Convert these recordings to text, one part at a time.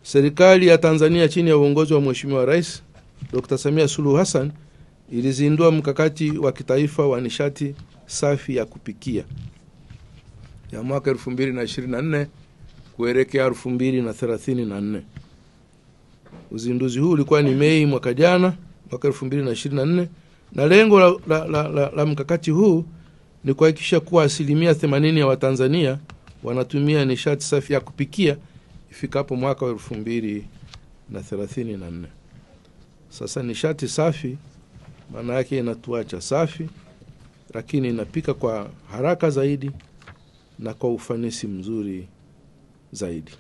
Serikali ya Tanzania chini ya uongozi wa Mheshimiwa Rais Dr. Samia Suluhu Hassan ilizindua mkakati wa kitaifa wa nishati safi ya kupikia ya mwaka 2024 kuelekea 2034. Uzinduzi huu ulikuwa ni Mei mwaka jana, mwaka 2024, na lengo la mkakati huu ni kuhakikisha kuwa 80% ya Watanzania wanatumia nishati safi ya kupikia ifikapo mwaka 2034. Sasa nishati safi maana yake inatuacha safi, lakini inapika kwa haraka zaidi na kwa ufanisi mzuri zaidi.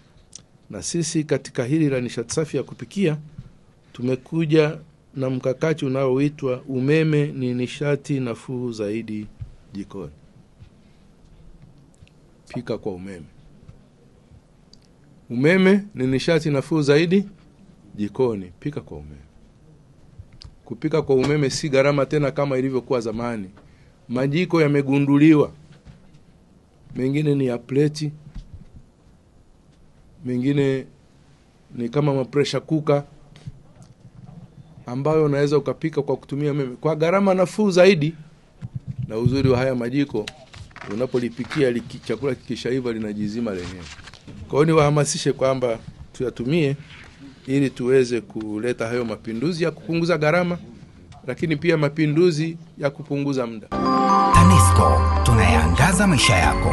Na sisi katika hili la nishati safi ya kupikia tumekuja na mkakati unaoitwa umeme ni nishati nafuu zaidi jikoni. Pika kwa umeme. Umeme ni nishati nafuu zaidi jikoni. Pika kwa umeme. Kupika kwa umeme si gharama tena kama ilivyokuwa zamani. Majiko yamegunduliwa. Mengine ni ya pleti, mengine ni kama pressure cooker ambayo unaweza ukapika kwa kutumia umeme kwa gharama nafuu zaidi. Na uzuri wa haya majiko, unapolipikia chakula kikishaiva linajizima lenyewe. Kwa hiyo niwahamasishe kwamba tuyatumie ili tuweze kuleta hayo mapinduzi ya kupunguza gharama, lakini pia mapinduzi ya kupunguza muda. TANESCO, tunayaangaza maisha yako.